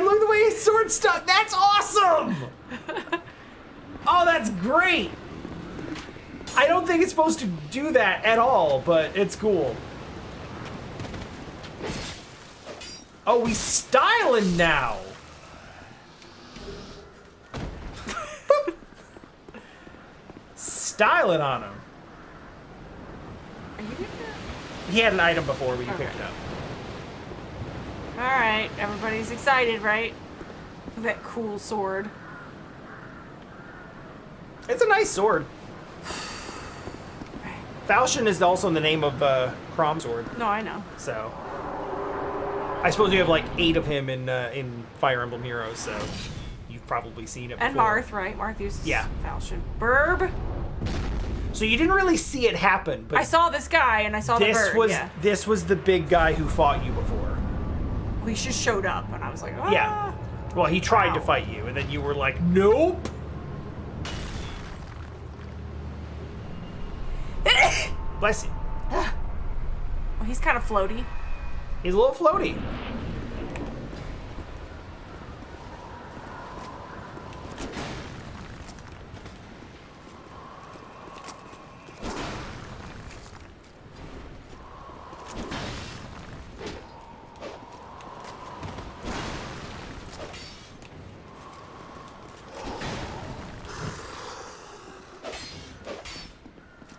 and look at the way his sword stuck. That's awesome. Oh, that's great. I don't think it's supposed to do that at all, but it's cool. Oh, we styling now. Styling on him. Are you gonna... He had an item before, but you picked it up. Alright, everybody's excited, right? That cool sword. It's a nice sword. Falchion is also the name of Crom sword. No, I know. So, I suppose you have like 8 of him in Fire Emblem Heroes, so you've probably seen it before. And Marth, right? Marth uses Falchion. Burb. So you didn't really see it happen, but I saw this guy and I saw the bird. This was the big guy who fought you before. He just showed up and I was like, ah. Yeah. Well, he tried to fight you, and then you were like, nope. Bless you. Well, he's kind of floaty. He's a little floaty.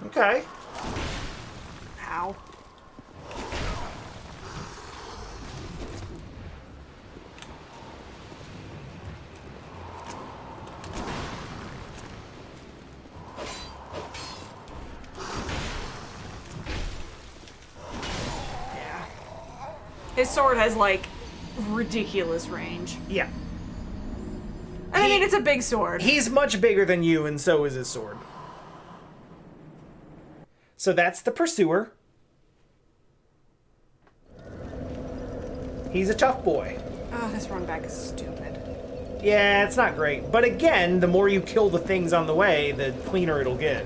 Okay. Ow. Yeah. His sword has, like, ridiculous range. Yeah. I mean, it's a big sword. He's much bigger than you, and so is his sword. So that's the Pursuer. He's a tough boy. Oh, this run back is stupid. Yeah, it's not great. But again, the more you kill the things on the way, the cleaner it'll get.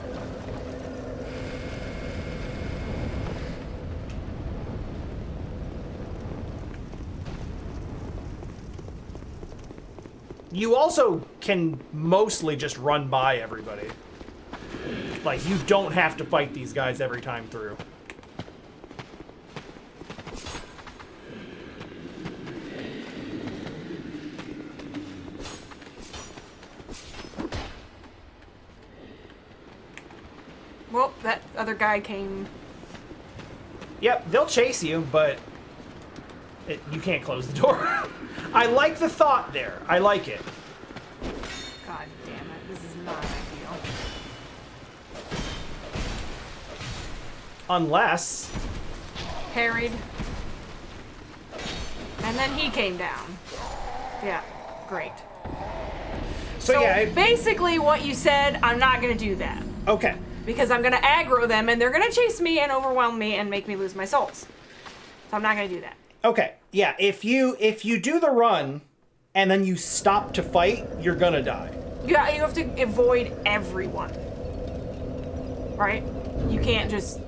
You also can mostly just run by everybody. Like, you don't have to fight these guys every time through. Well, that other guy came... Yep, they'll chase you, but you can't close the door. I like the thought there. I like it. God damn it, this is not ideal. Unless... Parried. And then he came down. Yeah, great. So yeah, basically what you said, I'm not going to do that. Okay. Because I'm going to aggro them, and they're going to chase me and overwhelm me and make me lose my souls. So I'm not going to do that. Okay, yeah, if you do the run, and then you stop to fight, you're gonna die. Yeah, you have to avoid everyone. Right? You can't just...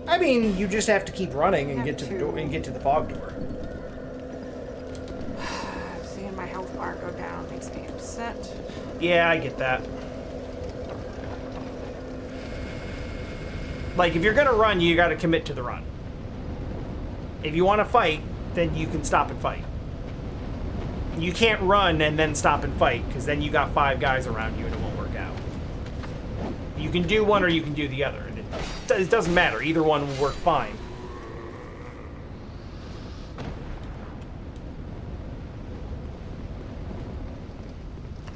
I mean, you just have to keep running and get to the door and get to the fog door. Seeing my health bar go down makes me upset. Yeah, I get that. Like, if you're gonna run, you gotta commit to the run. If you want to fight, then you can stop and fight. You can't run and then stop and fight, because then you got 5 guys around you and it won't work out. You can do one or you can do the other. And it doesn't matter. Either one will work fine.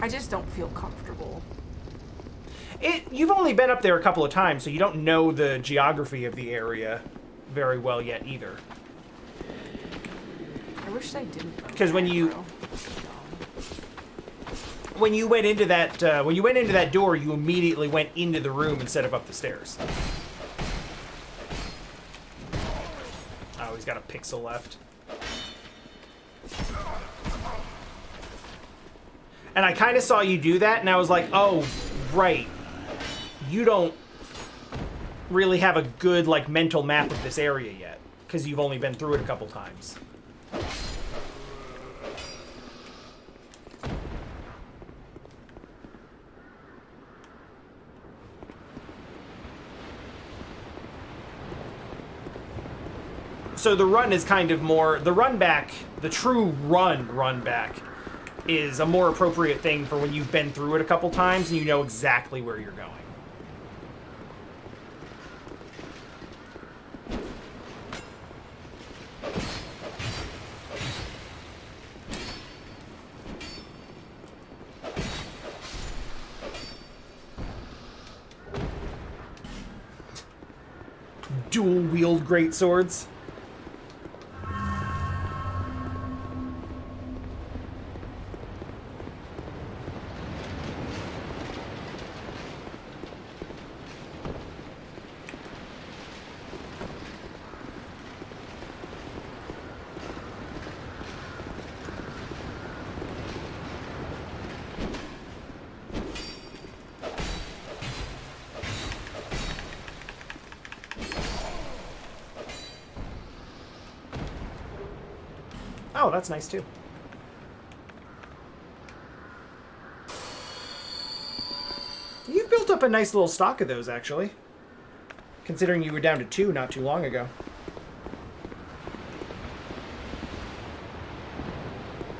I just don't feel comfortable. You've only been up there a couple of times, so you don't know the geography of the area very well yet either. I wish they didn't. Because when you went into that door, you immediately went into the room instead of up the stairs. Oh, he's got a pixel left. And I kind of saw you do that, and I was like, oh, right. You don't really have a good, like, mental map of this area yet, because you've only been through it a couple times. So the run is kind of more... The run back, the true run back, is a more appropriate thing for when you've been through it a couple times and you know exactly where you're going. Dual-wield greatswords. Oh, that's nice too. You've built up a nice little stock of those, actually. Considering you were down to 2 not too long ago.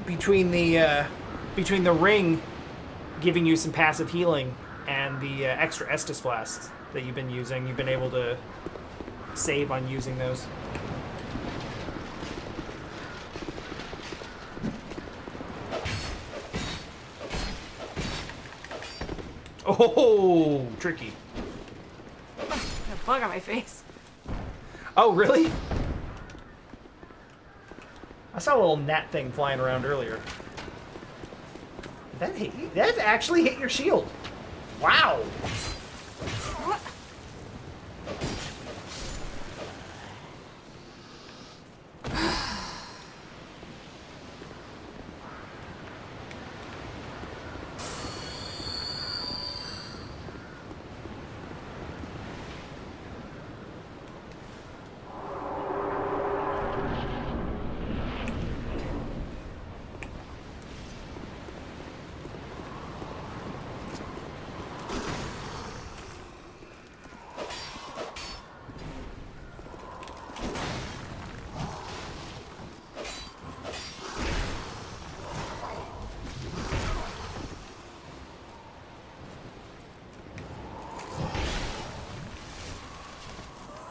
Between the ring giving you some passive healing and the extra Estus flasks that you've been using, you've been able to save on using those. Oh, tricky. Got a bug on my face. Oh, really? I saw a little gnat thing flying around earlier. That hit you? That actually hit your shield. Wow. What?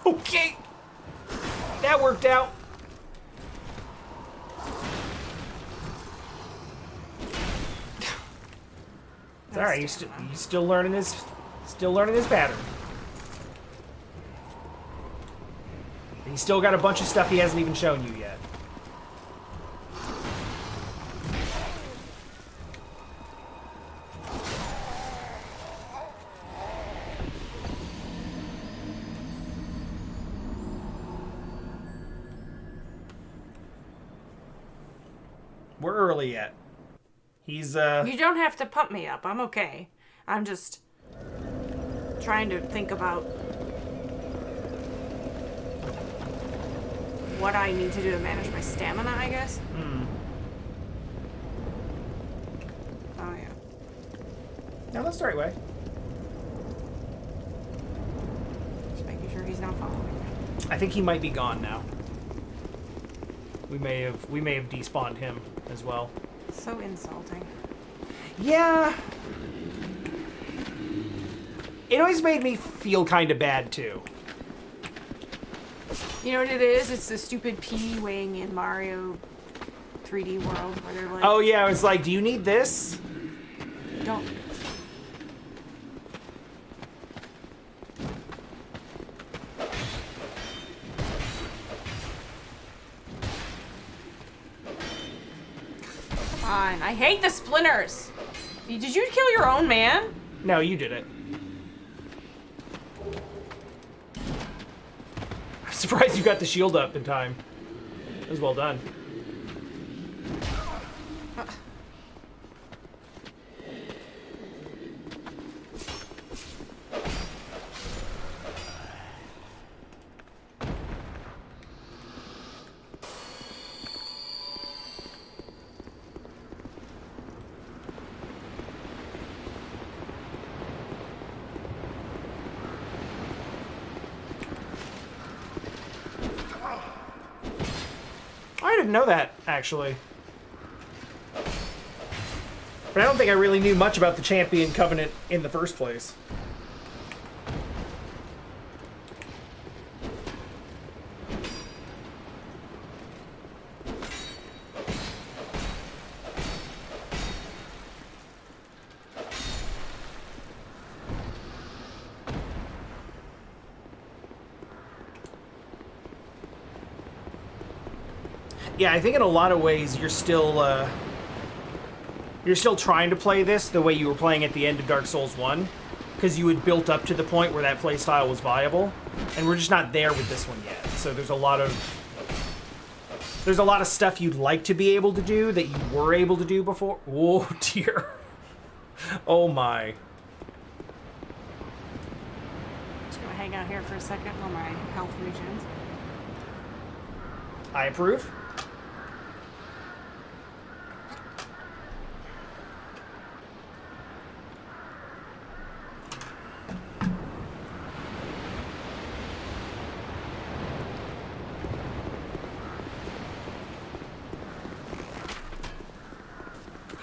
Okay. That worked out. It's all right. He's still learning his pattern. He's still got a bunch of stuff he hasn't even shown you yet. We're early yet. He's You don't have to pump me up. I'm okay. I'm just trying to think about what I need to do to manage my stamina, I guess. Oh, yeah. No, that's the right way. Just making sure he's not following me. I think he might be gone now. We may have despawned him as well. So insulting. Yeah. It always made me feel kind of bad too. You know what it is? It's the stupid P-wing in Mario 3D World where they're like, Oh yeah, it's like, do you need this? don't. Come on, I hate the splinters. Did you kill your own man? No, you did it. I'm surprised you got the shield up in time. It was well done. didn't know that, actually. But I don't think I really knew much about the Champion Covenant in the first place. Yeah, I think in a lot of ways you're still trying to play this the way you were playing at the end of Dark Souls 1, because you had built up to the point where that playstyle was viable, and we're just not there with this one yet. So there's a lot of stuff you'd like to be able to do that you were able to do before. Oh dear. Oh my. Just gonna hang out here for a second while my health regens. I approve.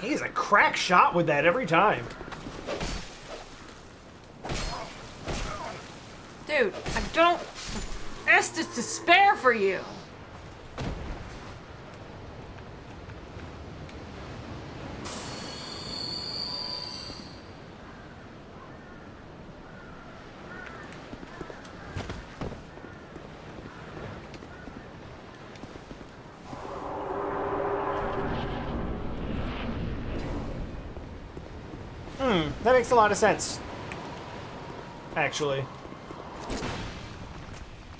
He's a crack shot with that every time. Dude, I don't Estus to spare for you. That makes a lot of sense. Actually.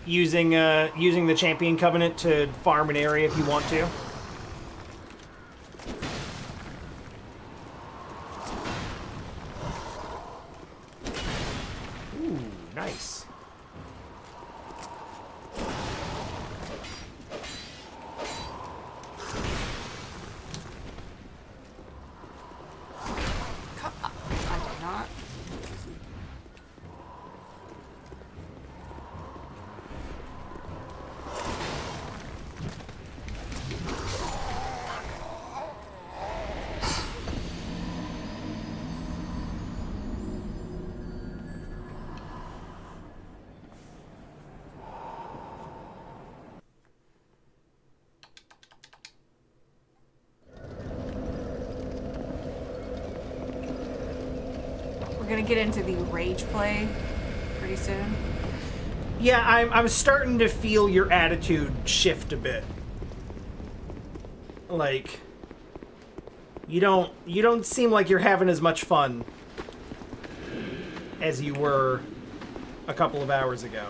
Using the Champion Covenant to farm an area if you want to. Ooh, nice. Gonna get into the rage play pretty soon. Yeah, I'm starting to feel your attitude shift a bit. Like, you don't seem like you're having as much fun as you were a couple of hours ago.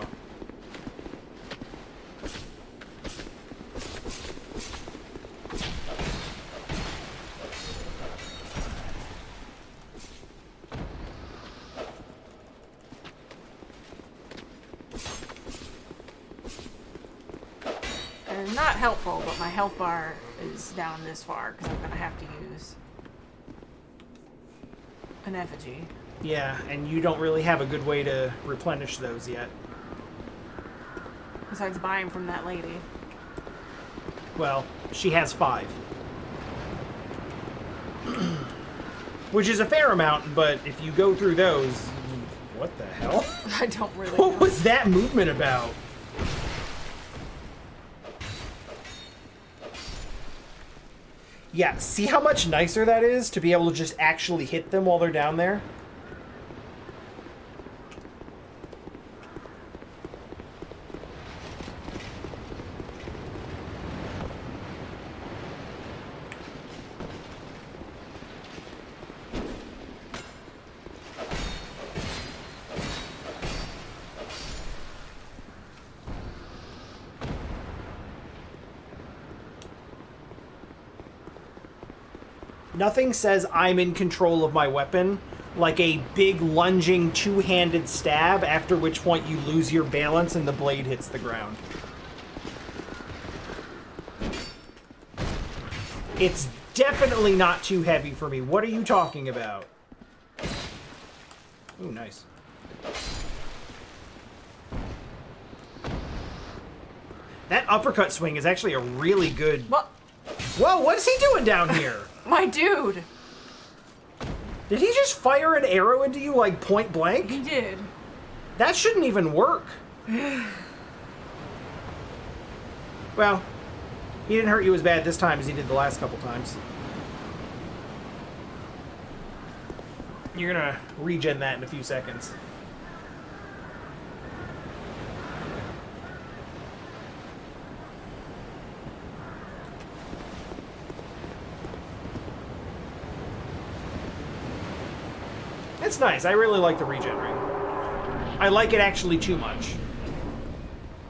Not helpful, but my health bar is down this far because I'm going to have to use an effigy. Yeah, and you don't really have a good way to replenish those yet. Besides buying from that lady. Well, she has 5. Which is a fair amount, but if you go through those... What the hell? I don't really know. What was that movement about? Yeah, see how much nicer that is to be able to just actually hit them while they're down there? Nothing says I'm in control of my weapon like a big lunging two-handed stab, after which point you lose your balance and the blade hits the ground. It's definitely not too heavy for me. What are you talking about? Ooh, nice. That uppercut swing is actually a really good... What? Whoa, what is he doing down here? My dude. Did he just fire an arrow into you, like, point blank? He did. That shouldn't even work. Well, he didn't hurt you as bad this time as he did the last couple times. You're gonna regen that in a few seconds. It's nice. I really like the regen ring. I like it actually too much.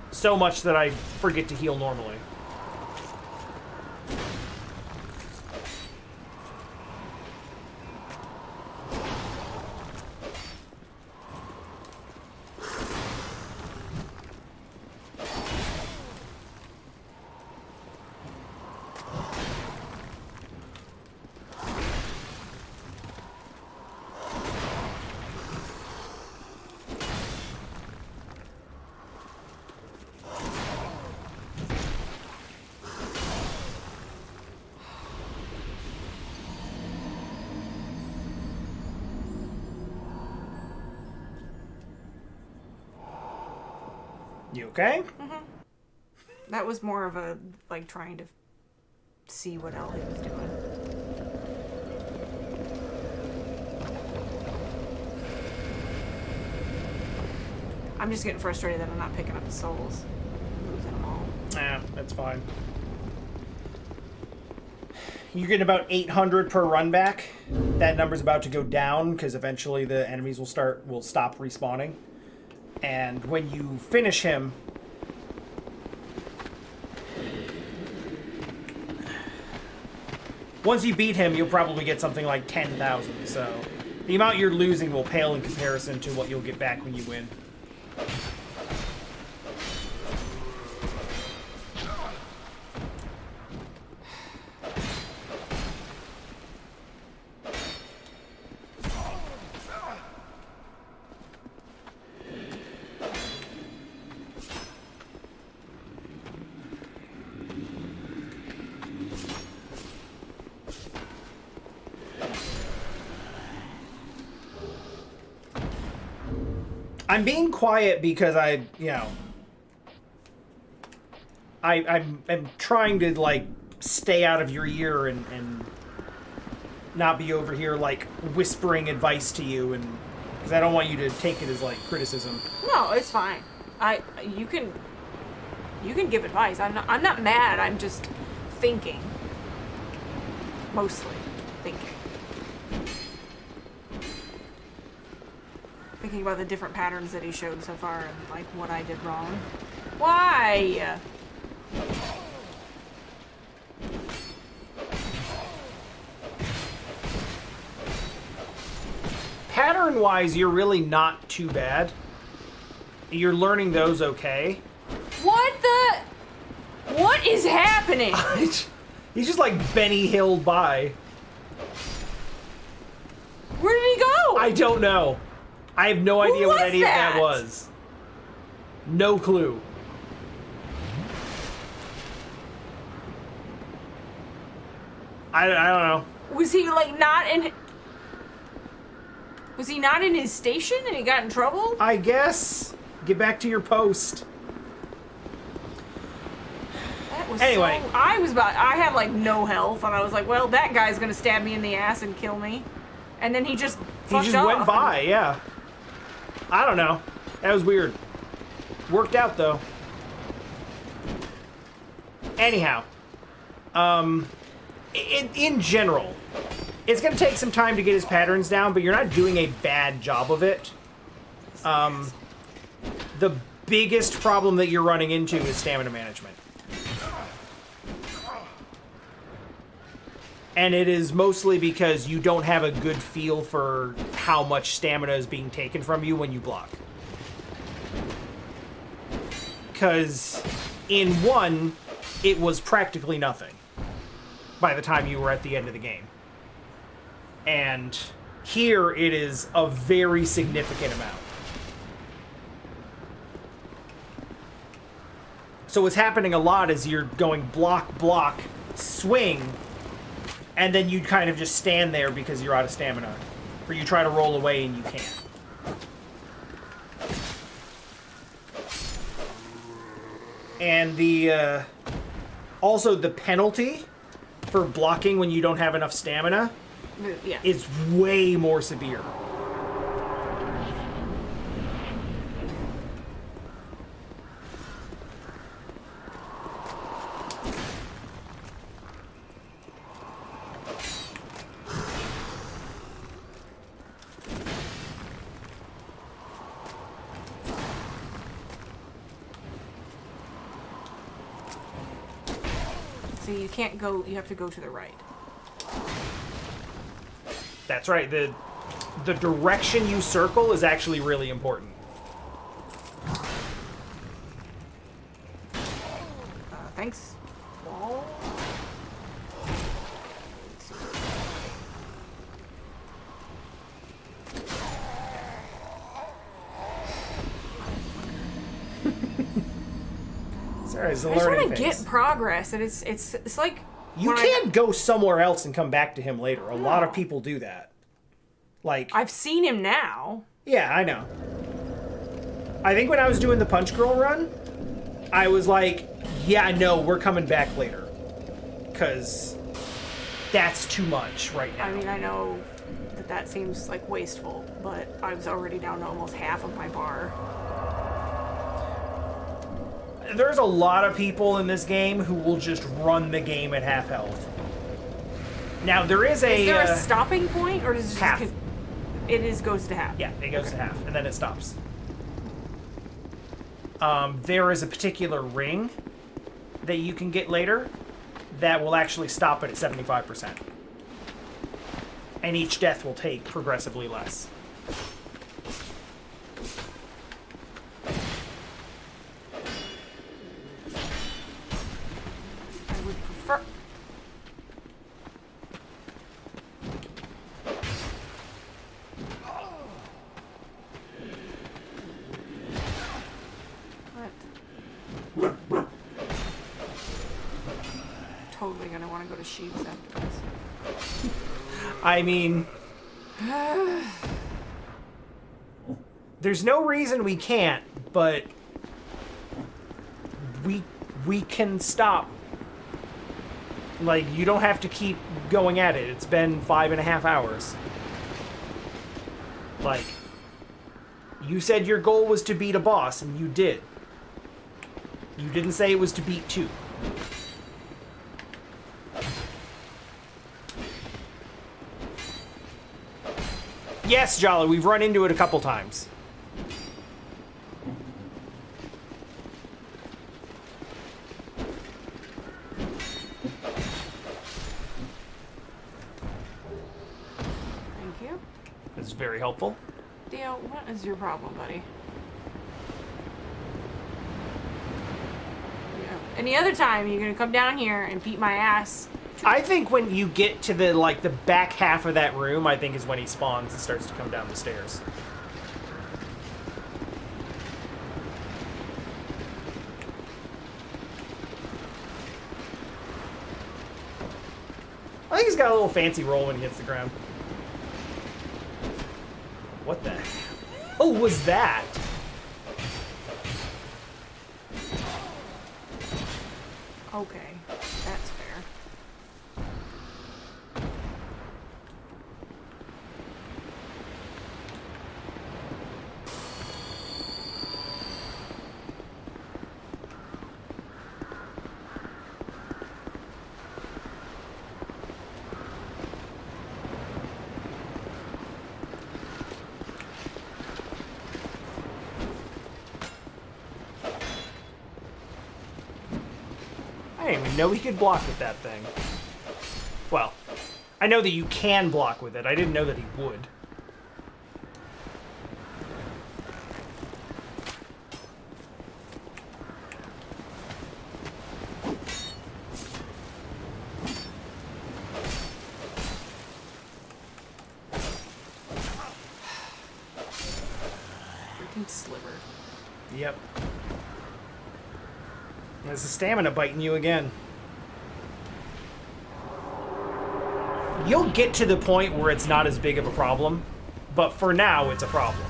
So much that I forget to heal normally. You okay? Mm-hmm. That was more of a, like, trying to see what Ellie was doing. I'm just getting frustrated that I'm not picking up the souls. I'm losing them all. Yeah, that's fine. You're getting about 800 per run back. That number's about to go down because eventually the enemies will stop respawning. And when you finish him, once you beat him, you'll probably get something like 10,000. So the amount you're losing will pale in comparison to what you'll get back when you win. I'm being quiet because I'm trying to, like, stay out of your ear and not be over here, like, whispering advice to you, and because I don't want you to take it as, like, criticism. No, it's fine. You can give advice. I'm not mad. I'm just thinking. Mostly thinking. Thinking about the different patterns that he showed so far and, like, what I did wrong. Why? Pattern-wise, you're really not too bad. You're learning those okay. What is happening? He's just, like, Benny Hilled by. Where did he go? I don't know. I have no idea what any of that was. No clue. I don't know. Was he, like, not in... Was he not in his station and he got in trouble? I guess. Get back to your post. That was anyway. I had, like, no health, and I was like, well, that guy's gonna stab me in the ass and kill me. And then he just fucked off. Went by, yeah. I don't know. That was weird. Worked out, though. Anyhow. In general, it's going to take some time to get his patterns down, but you're not doing a bad job of it. The biggest problem that you're running into is stamina management. And it is mostly because you don't have a good feel for how much stamina is being taken from you when you block. Because in 1, it was practically nothing by the time you were at the end of the game. And here it is a very significant amount. So what's happening a lot is you're going block, block, swing, and then you kind of just stand there because you're out of stamina. Or you try to roll away and you can't. And the, also the penalty for blocking when you don't have enough stamina is way more severe. So you can't go, you have to go to the right. That's right. The direction you circle is actually really important. Thanks. Wall. Sorry, it's a I just learning want to phase. get progress, and it's like You can go somewhere else and come back to him later. A lot of people do that. Like, I've seen him now. yeah, I know. I think when I was doing the Punch Girl run, I was like, yeah, no, we're coming back later. Because that's too much right now. I mean, I know that seems like wasteful, but I was already down to almost half of my bar. There's a lot of people in this game who will just run the game at half health. Now, there is a... Is there a stopping point, or does it half. just... goes to half? Yeah, it goes to half, and then it stops. There is a particular ring that you can get later that will actually stop it at 75%. And each death will take progressively less. I would prefer... What? Totally gonna want to go to Sheets after this. I mean... there's no reason we can't, but... We can stop. Like, you don't have to keep going at it. It's been 5.5 hours. Like, you said your goal was to beat a boss, and you did. You didn't say it was to beat 2. Yes, Jolly, we've run into it a couple times. Thank you. This is very helpful. Dio, what is your problem, buddy? Yeah. Any other time, you're gonna come down here and beat my ass. I think when you get to the back half of that room, I think is when he spawns and starts to come down the stairs. I think he's got a little fancy roll when he hits the ground. What the hell was that? Okay, that's fair. I didn't even know he could block with that thing. Well, I know that you can block with it. I didn't know that he would. Freaking sliver. Yep. There's the stamina biting you again. You'll get to the point where it's not as big of a problem, but for now, it's a problem.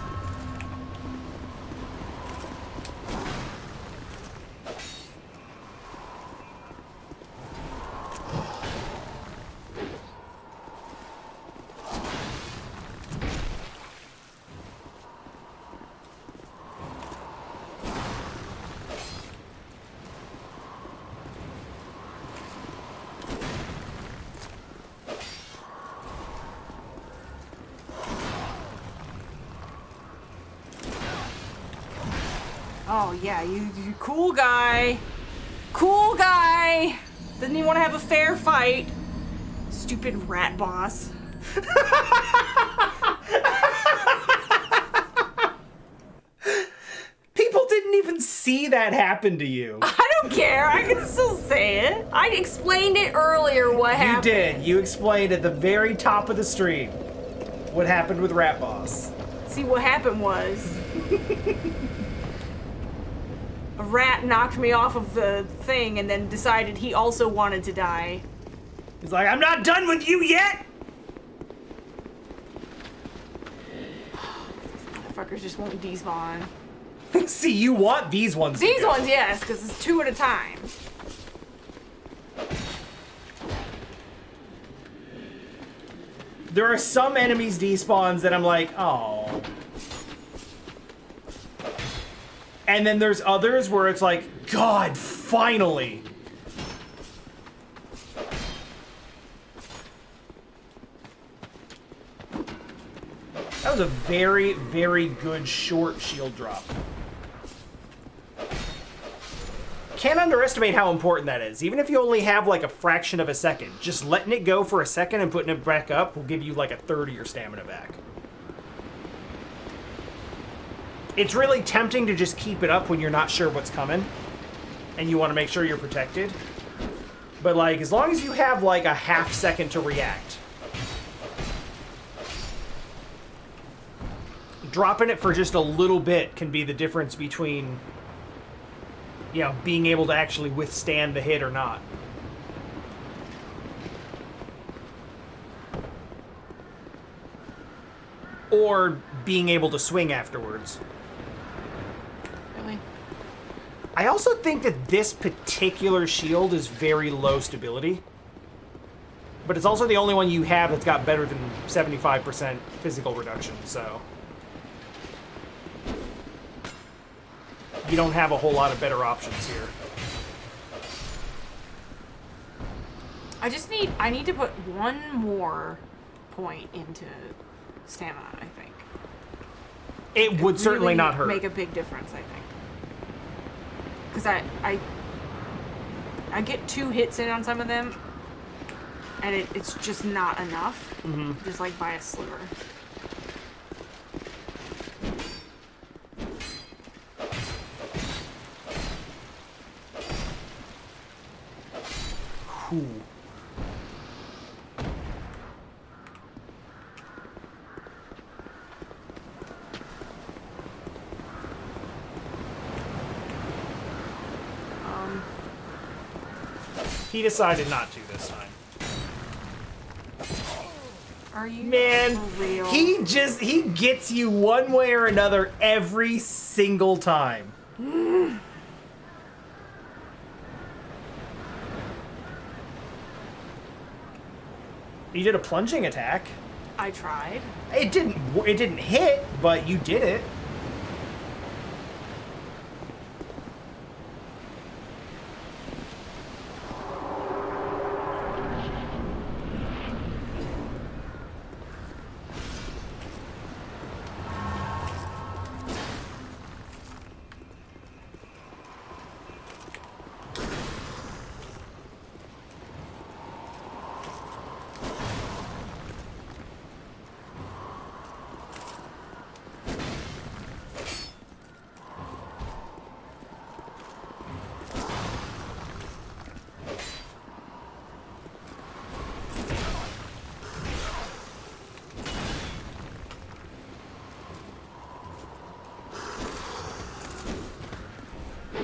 Oh, yeah, you cool guy. Cool guy. Doesn't he want to have a fair fight? Stupid rat boss. People didn't even see that happen to you. I don't care. I can still say it. I explained it earlier what happened. You did. You explained at the very top of the stream what happened with Rat Boss. See, what happened was... a rat knocked me off of the thing and then decided he also wanted to die. He's like, I'm not done with you yet! Motherfuckers just won't despawn. See, you want these ones to These go. ones, yes, because it's 2 at a time. There are some enemies despawns that I'm like, oh. And then there's others where it's like, God, finally. That was a very, very good short shield drop. Can't underestimate how important that is. Even if you only have like a fraction of a second, just letting it go for a second and putting it back up will give you like a third of your stamina back. It's really tempting to just keep it up when you're not sure what's coming and you want to make sure you're protected. But like, as long as you have like a half second to react, dropping it for just a little bit can be the difference between, you know, being able to actually withstand the hit or not. Or being able to swing afterwards. Really? I also think that this particular shield is very low stability. But it's also the only one you have that's got better than 75% physical reduction, so... you don't have a whole lot of better options here. I need to put one more point into stamina, I think. It would certainly really not hurt. Make a big difference, I think. Because I get 2 hits in on some of them, and it's just not enough. Mm-hmm. Just like by a sliver. Ooh. He decided not to this time. Are you Man, for real? he gets you one way or another every single time. You did a plunging attack. I tried. It didn't hit, but you did it.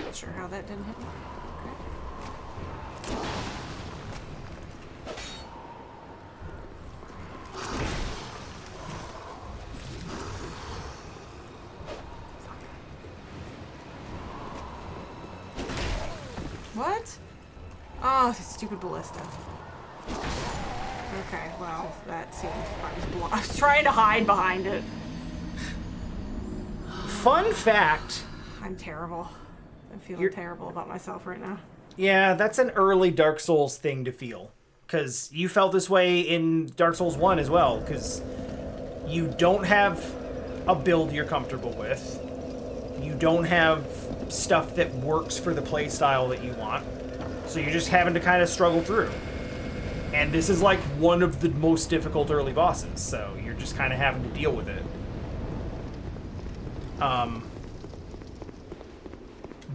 Not sure how that didn't hit me. Oh, this stupid ballista. Okay, well, that seemed... I was trying to hide behind it. Fun fact. I'm terrible. I'm feeling terrible about myself right now. Yeah, that's an early Dark Souls thing to feel. Because you felt this way in Dark Souls 1 as well. Because you don't have a build you're comfortable with. You don't have stuff that works for the playstyle that you want. So you're just having to kind of struggle through. And this is like one of the most difficult early bosses. So you're just kind of having to deal with it.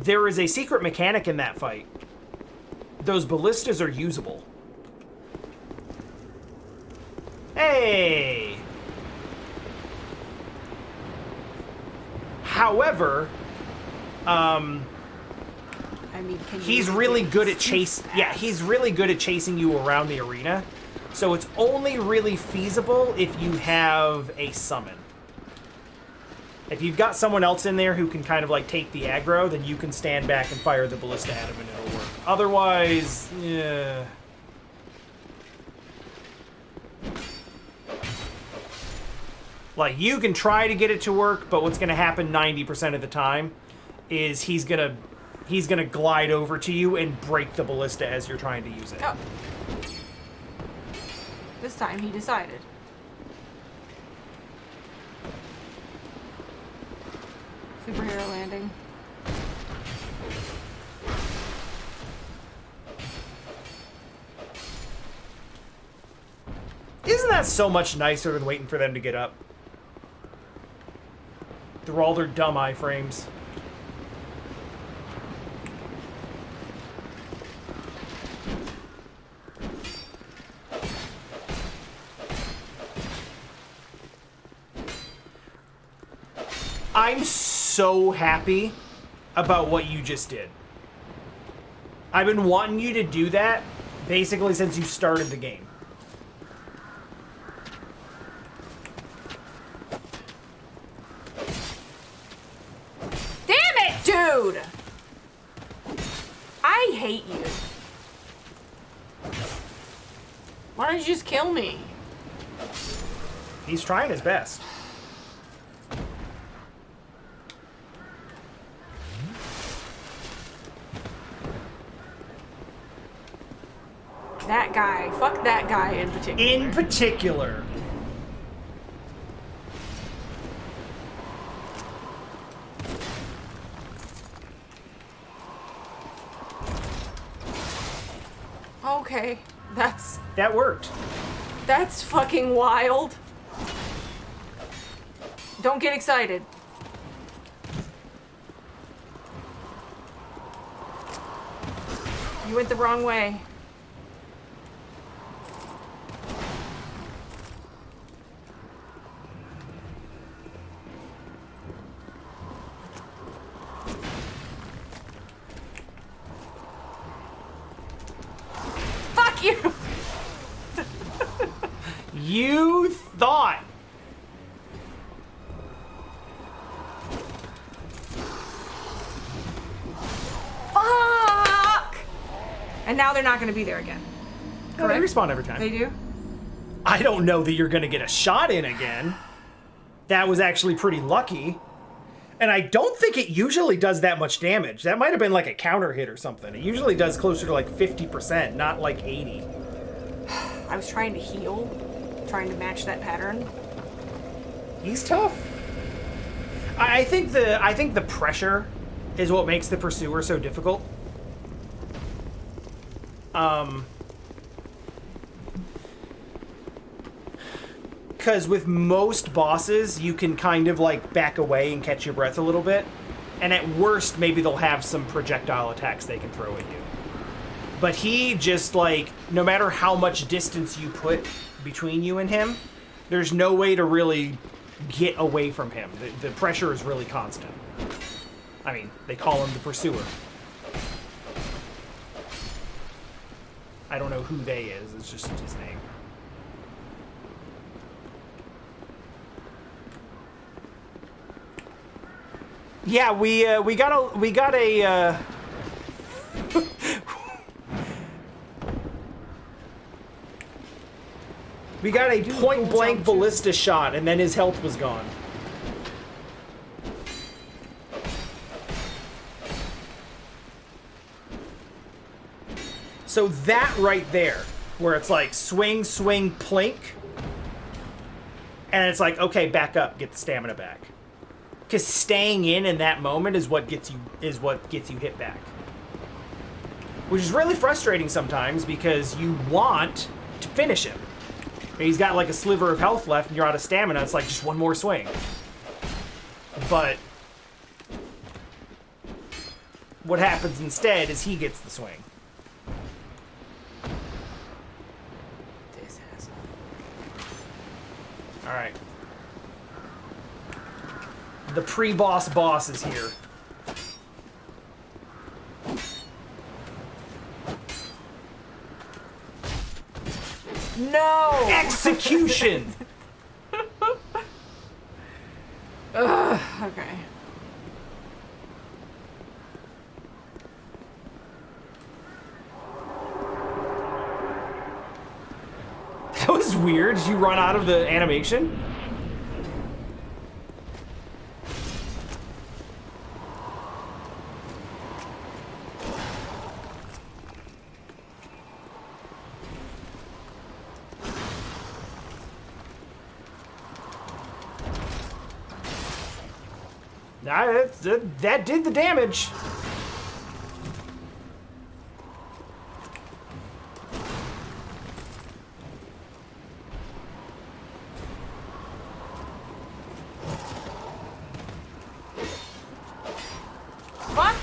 There is a secret mechanic in that fight. Those ballistas are usable. Hey! However, I mean, he's really good at he's really good at chasing you around the arena. So it's only really feasible if you have a summon. If you've got someone else in there who can kind of like take the aggro, then you can stand back and fire the ballista at him and it'll work. Otherwise, yeah. Like, you can try to get it to work, but what's going to happen 90% of the time is he's gonna glide over to you and break the ballista as you're trying to use it. Oh. This time he decided. Superhero landing. Isn't that so much nicer than waiting for them to get up? Through all their dumb iframes. I'm so happy about what you just did. I've been wanting you to do that basically since you started the game. Damn it, dude! I hate you. Why don't you just kill me? He's trying his best. That guy. Fuck that guy in particular. In particular. Okay. That worked. That's fucking wild. Don't get excited. You went the wrong way. Fuck you! You thought. Fuck! And now they're not going to be there again. No, they respawn every time. They do? I don't know that you're going to get a shot in again. That was actually pretty lucky. And I don't think it usually does that much damage. That might have been like a counter hit or something. It usually does closer to like 50%, not like 80. I was trying to heal, trying to match that pattern. He's tough. I think the pressure is what makes the pursuer so difficult. Because with most bosses, you can kind of like back away and catch your breath a little bit. And at worst, maybe they'll have some projectile attacks they can throw at you. But he just like, no matter how much distance you put between you and him, there's no way to really get away from him. The pressure is really constant. I mean, they call him the pursuer. I don't know who they is, it's just his name. Yeah, we got a We got a point-blank ballista shot, and then his health was gone. So that right there, where it's like swing, swing, plink, and it's like, okay, back up, get the stamina back. Because staying in that moment is what gets you hit back. Which is really frustrating sometimes because you want to finish him. He's got like a sliver of health left and you're out of stamina. It's like just one more swing. But what happens instead is he gets the swing. This asshole. All right. The pre-boss boss is here. No! Execution! Ugh, okay. That was weird. Did you run out of the animation? Nah, that did the damage. Fuck!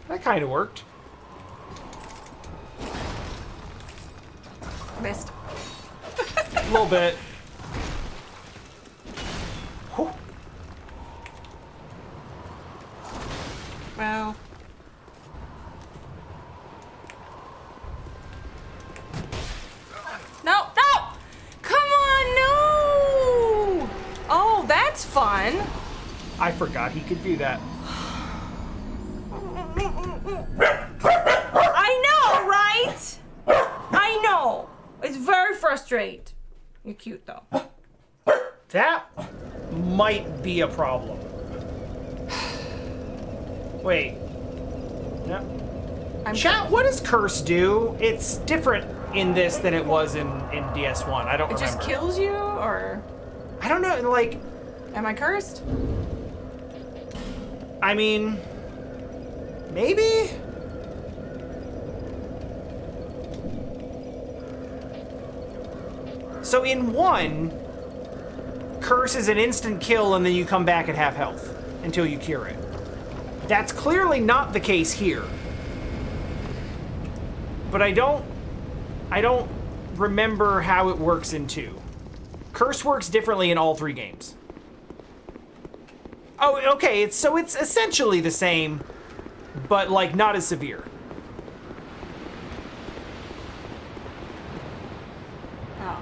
That kind of worked. Missed. A little bit. Whew. Well. No, no! Come on, no! Oh, that's fun. I forgot he could do that. I know, right? I know. It's very frustrating. You're cute, though. That might be a problem. Wait. No. Chat, what does curse do? It's different in this than it was in DS1. I don't remember. It just kills you, or? I don't know, like... Am I cursed? I mean... Maybe? So in 1, curse is an instant kill and then you come back at half health until you cure it. That's clearly not the case here. But I don't remember how it works in 2. Curse works differently in all 3 games. Oh, okay, it's essentially the same, but like not as severe. Oh.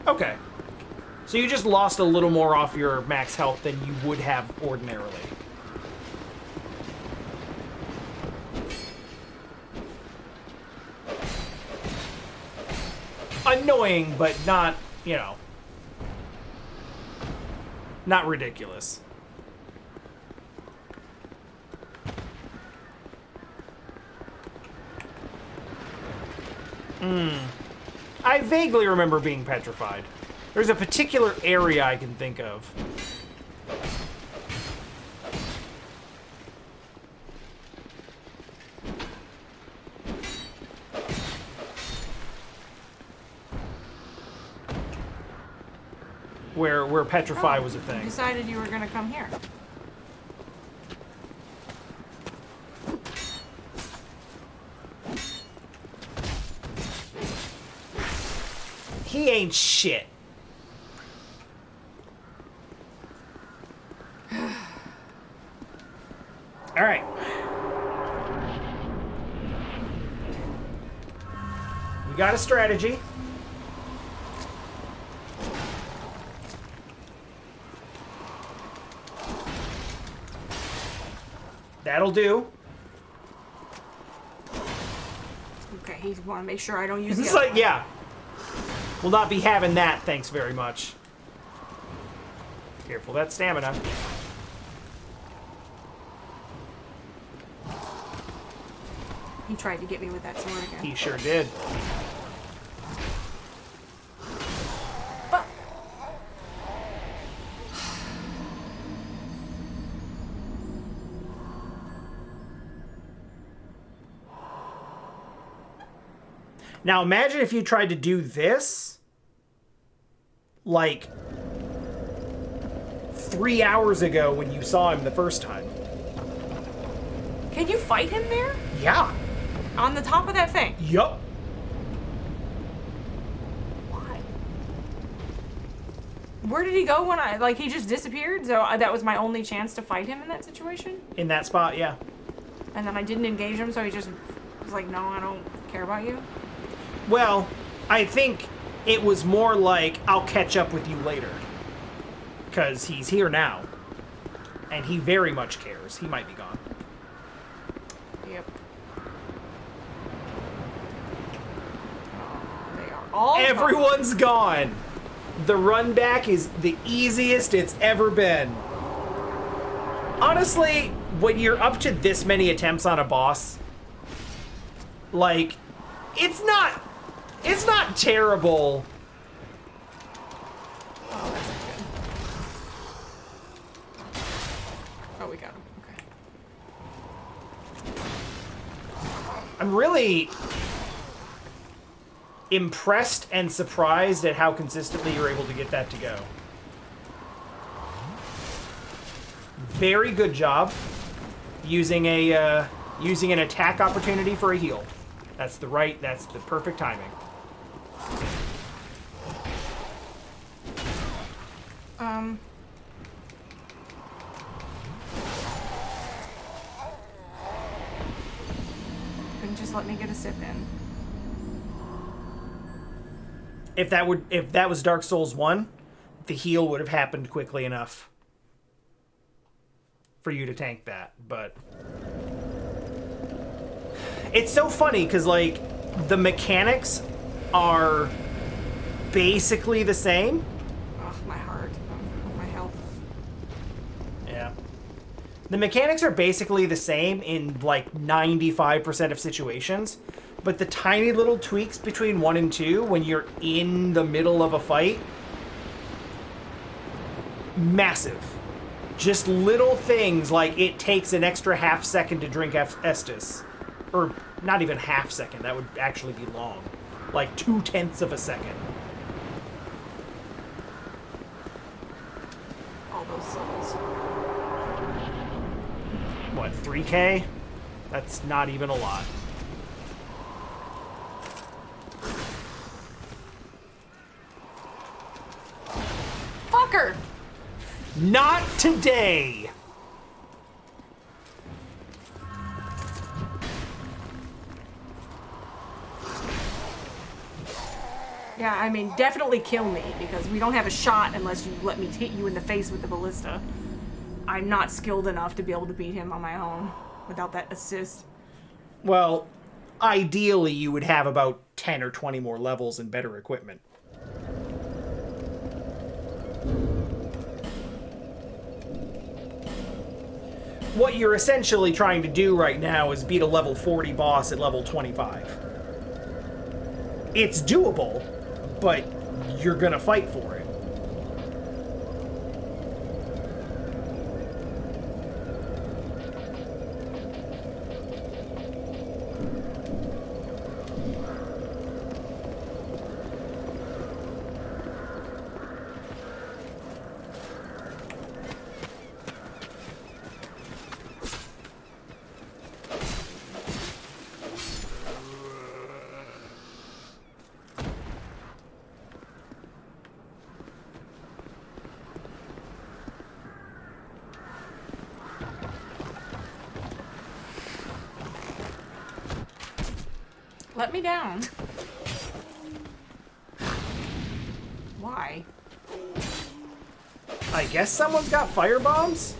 Okay. So you just lost a little more off your max health than you would have ordinarily. Annoying, but not, you know, not ridiculous. I vaguely remember being petrified. There's a particular area I can think of. Where petrify was a You thing. decided you were gonna come here. He ain't shit. All right. We got a strategy. That'll do. Okay, he want to make sure I don't use the It's other like, one. yeah. We'll not be having that, thanks very much. Careful that stamina. He tried to get me with that sword again. He sure did. But Now imagine if you tried to do this like 3 hours ago when you saw him the first time. can you fight him there? Yeah. On the top of that thing? Yup. Why? Where did he go when he just disappeared? So that was my only chance to fight him in that situation? In that spot, yeah. And then I didn't engage him, so he just was like, no, I don't care about you? Well, I think it was more like, I'll catch up with you later. Because he's here now. And he very much cares. He might be gone. Yep. Oh, they are all Everyone's gone. The run back is the easiest it's ever been. Honestly, when you're up to this many attempts on a boss, like, it's not terrible. Oh, that's not good. Oh, we got him. Okay. I'm really impressed and surprised at how consistently you're able to get that to go. Very good job using an attack opportunity for a heal. That's the perfect timing. Couldn't just let me get a sip in. If that was Dark Souls 1, the heal would have happened quickly enough for you to tank that, but it's so funny because like the mechanics are basically the same. Oh, my heart. Oh, my health. Yeah. The mechanics are basically the same in like 95% of situations, but the tiny little tweaks between 1 and 2 when you're in the middle of a fight, massive. Just little things like it takes an extra half second to drink Estus. Or not even half second, that would actually be long. Like 0.2 of a second. All those souls. What, 3K? That's not even a lot. Fucker! Not today! Yeah, I mean, definitely kill me, because we don't have a shot unless you let me hit you in the face with the ballista. I'm not skilled enough to be able to beat him on my own without that assist. Well, ideally you would have about 10 or 20 more levels and better equipment. What you're essentially trying to do right now is beat a level 40 boss at level 25. It's doable, but you're gonna fight for it. Let me down. Why? I guess someone's got fire bombs?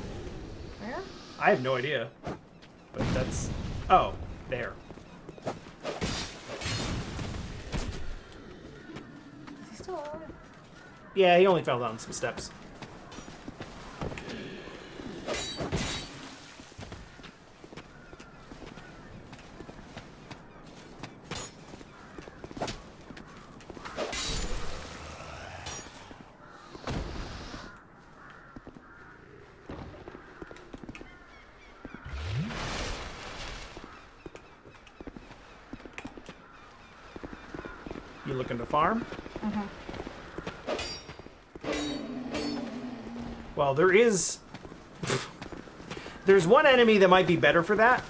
Where? I have no idea. But that's... Oh, there. Is he still alive? Yeah, he only fell down some steps. You looking to farm? Mm-hmm. Well, there's one enemy that might be better for that.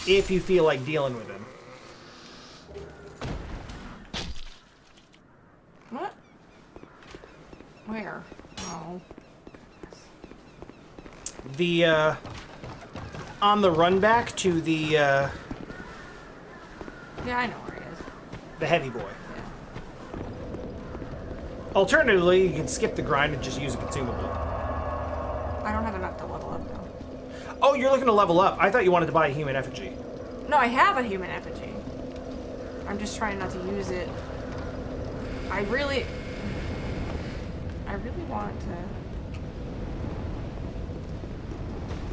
If you feel like dealing with him. What? Where? Oh. The, on the run back to the, Yeah, I know where he is. the heavy boy. Yeah. Alternatively, you can skip the grind and just use a consumable. I don't have enough to level up, though. Oh, you're looking to level up. I thought you wanted to buy a human effigy. No, I have a human effigy. I'm just trying not to use it. I really want to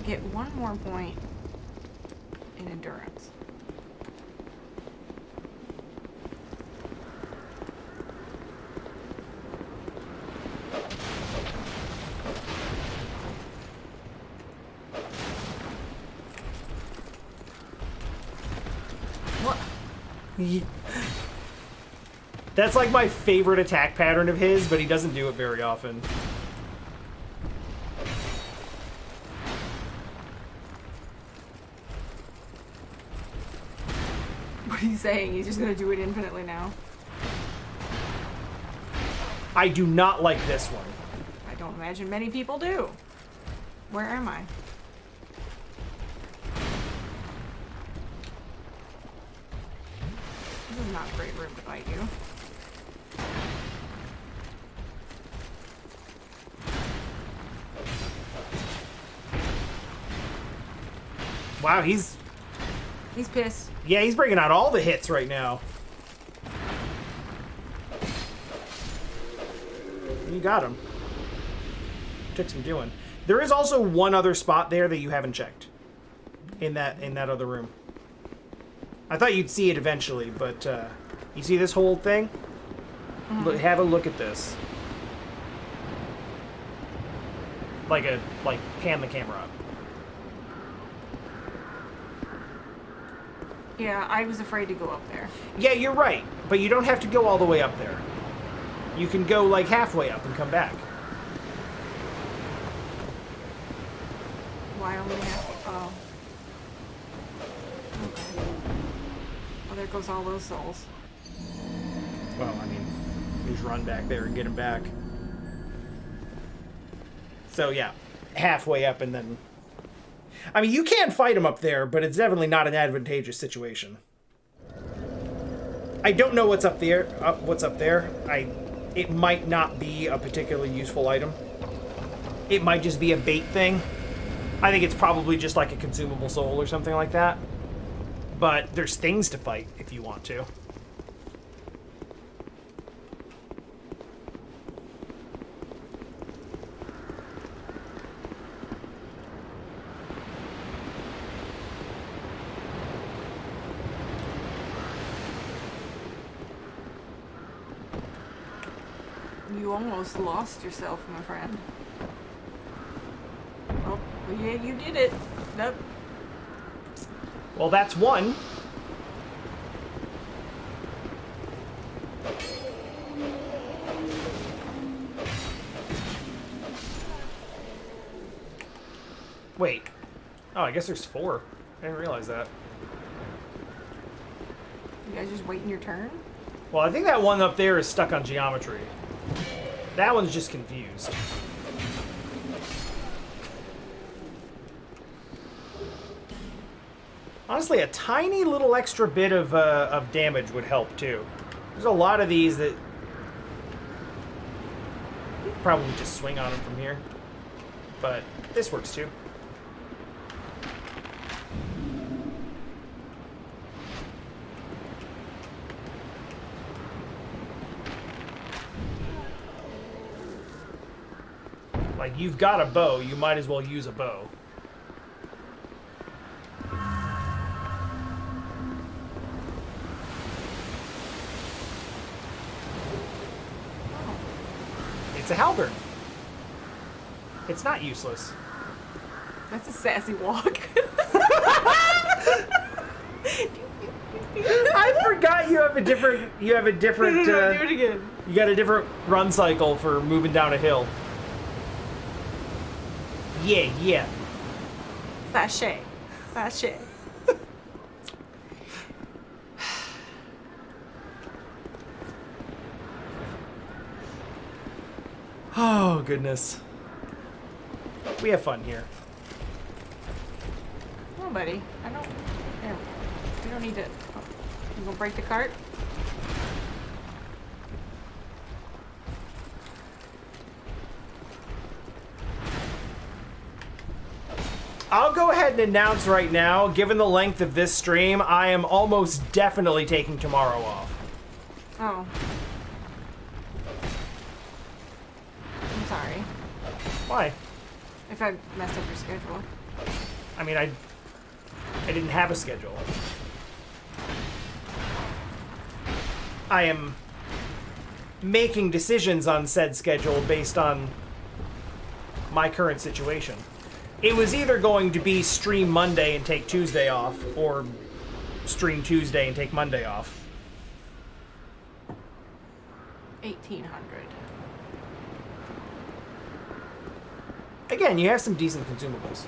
get one more point in endurance. What? That's like my favorite attack pattern of his, but he doesn't do it very often. What are you saying? He's just gonna do it infinitely now? I do not like this one. I don't imagine many people do. Where am I? This is not a great room to fight you. Wow, he's pissed. yeah, he's bringing out all the hits right now. You got him. Took some doing. There is also one other spot there that you haven't checked. In that other room. I thought you'd see it eventually, but you see this whole thing? Mm-hmm. Have a look at this. Like pan the camera up. Yeah, I was afraid to go up there. Yeah, you're right, but you don't have to go all the way up there. You can go like halfway up and come back. Why only half? Oh. Okay. Well, there goes all those souls. Well, I mean, just run back there and get him back. So yeah, halfway up and then... I mean, you can fight him up there, but it's definitely not an advantageous situation. I don't know what's up there. It might not be a particularly useful item. It might just be a bait thing. I think it's probably just like a consumable soul or something like that. But there's things to fight if you want to. You almost lost yourself, my friend. Oh, yeah, you did it. Nope. Well, that's one. Wait. Oh, I guess there's four. I didn't realize that. You guys just waiting your turn? Well, I think that one up there is stuck on geometry. That one's just confused. Honestly, a tiny little extra bit of damage would help, too. There's a lot of these that... probably just swing on him from here. But this works too. Like, you've got a bow, you might as well use a bow. It's a halberd. It's not useless. That's a sassy walk. I forgot you have a different. You have a different. Do it again. You got a different run cycle for moving down a hill. Yeah, yeah. Sachet. Sachet. Oh, goodness. We have fun here. Come on, buddy. I don't... There. We don't need to... Oh, you gonna break the cart? I'll go ahead and announce right now, given the length of this stream, I am almost definitely taking tomorrow off. Oh. I'm sorry. Why? If I messed up your schedule. I mean, I didn't have a schedule. I am making decisions on said schedule based on my current situation. It was either going to be stream Monday and take Tuesday off, or stream Tuesday and take Monday off. 1,800. Again, you have some decent consumables.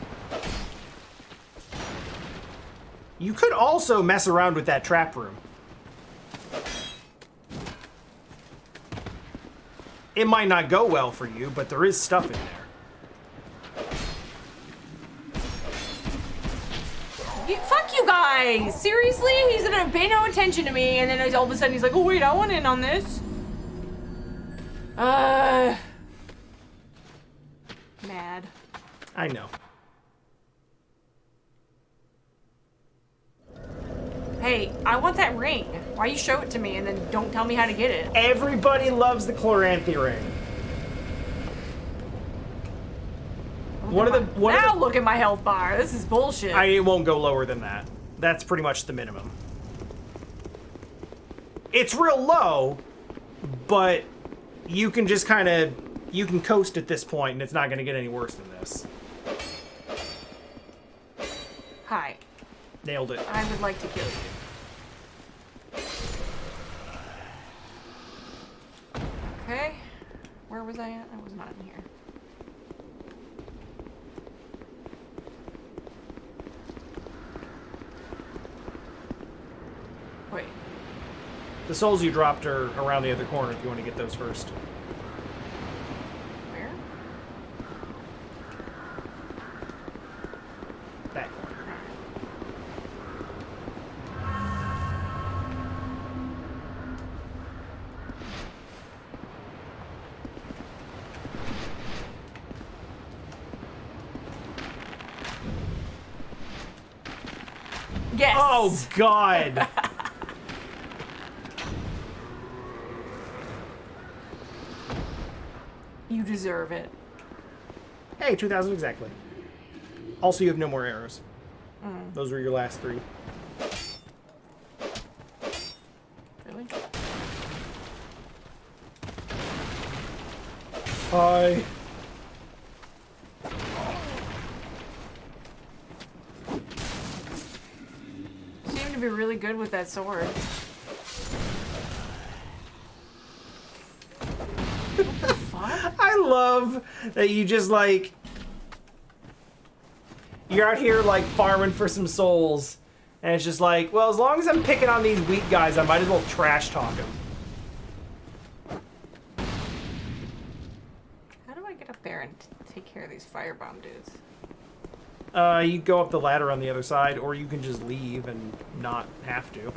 You could also mess around with that trap room. It might not go well for you, but there is stuff in there. Fuck you guys! Seriously? He's gonna pay no attention to me, and then all of a sudden he's like, oh wait, I want in on this. Mad. I know. Hey, I want that ring. Why you show it to me and then don't tell me how to get it? Everybody loves the Chloranthy ring. Now look at my health bar. This is bullshit. It won't go lower than that. That's pretty much the minimum. It's real low, but you can just kind of, you can coast at this point and it's not going to get any worse than this. Hi. Nailed it. I would like to kill you. Okay. Where was I at? I was not in here. Wait. The souls you dropped are around the other corner if you want to get those first. Where? That corner. Yes! Oh, God! You deserve it. Hey, 2,000 exactly. Also, you have no more arrows. Those were your last 3. Really? Hi. You seem to be really good with that sword. What the fuck? I love that you just, like... You're out here, like, farming for some souls. And it's just like, well, as long as I'm picking on these weak guys, I might as well trash talk them. How do I get up there and take care of these firebomb dudes? You go up the ladder on the other side, or you can just leave and not have to.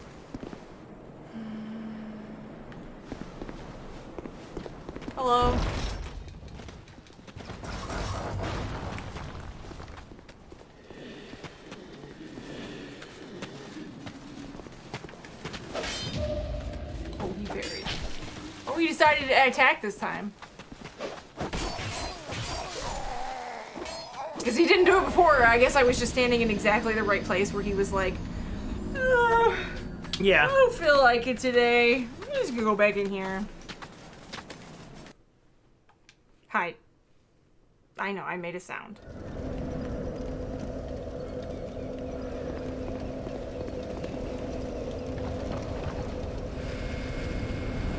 Hello. Oh, he decided to attack this time. Because he didn't do it before. I guess I was just standing in exactly the right place where he was like, Yeah. I don't feel like it today. I'm just gonna go back in here. Hi. I know, I made a sound.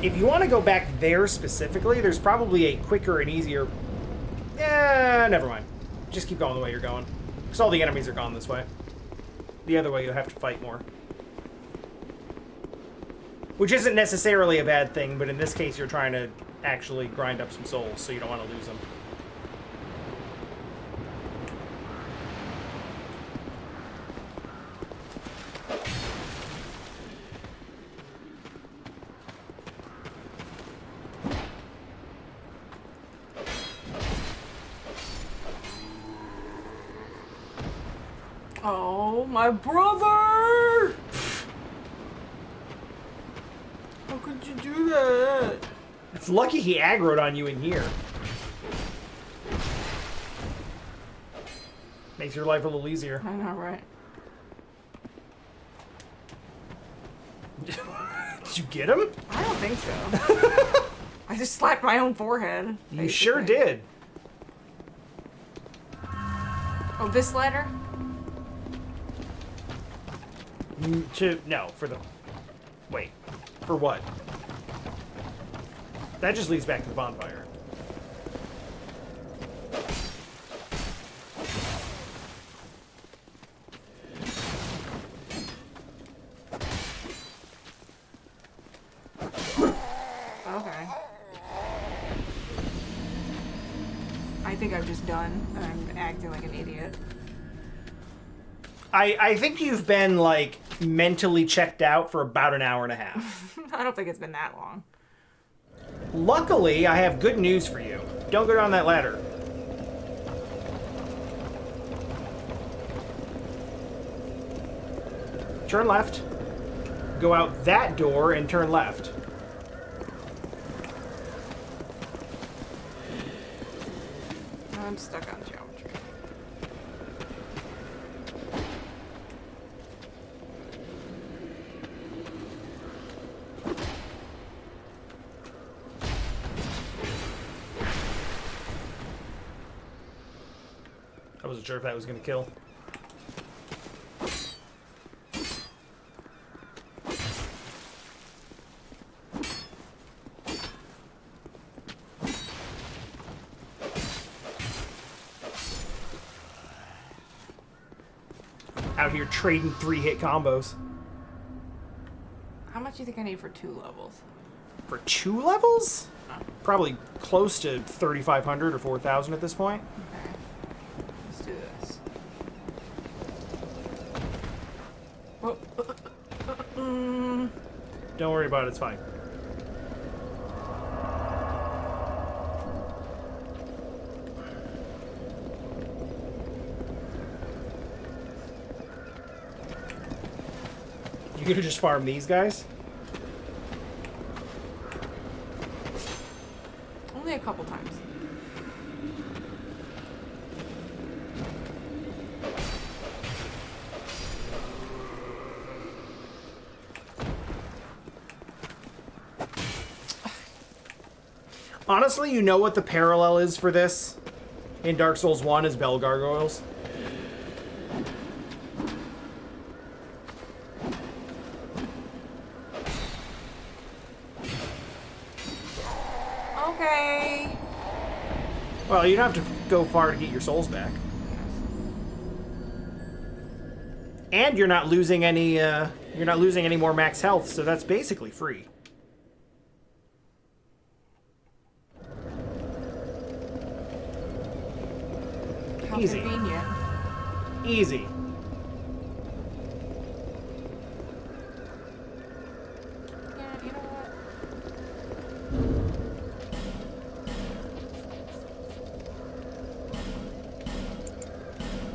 If you want to go back there specifically, there's probably a quicker and easier... never mind. Just keep going the way you're going. Because all the enemies are gone this way. The other way you'll have to fight more. Which isn't necessarily a bad thing, but in this case you're trying to actually grind up some souls, so you don't want to lose them. Oh, my brother! How could you do that? It's lucky he aggroed on you in here. Makes your life a little easier. I know, right? Did you get him? I don't think so. I just slapped my own forehead. You sure did. Oh, this ladder? No, for the... Wait. For what? That just leads back to the bonfire. Okay. I think I'm just done, and I'm acting like an idiot. I think you've been, like, mentally checked out for about an hour and a half. I don't think it's been that long. Luckily, I have good news for you. Don't go down that ladder. Turn left. Go out that door and turn left. I'm stuck on geometry. I wasn't sure if that was going to kill. Out here trading 3-hit combos. How much do you think I need for 2 levels? For 2 levels? Probably close to 3,500 or 4,000 at this point. Okay. Let's do this. Oh. Don't worry about it, it's fine. You gonna just farm these guys? Only a couple times. Honestly, you know what the parallel is for this in Dark Souls 1 is Bell Gargoyles? Okay. Well, you don't have to go far to get your souls back. And you're not losing any more max health, so that's basically free. How Easy. convenient. Easy. Yeah, you know what?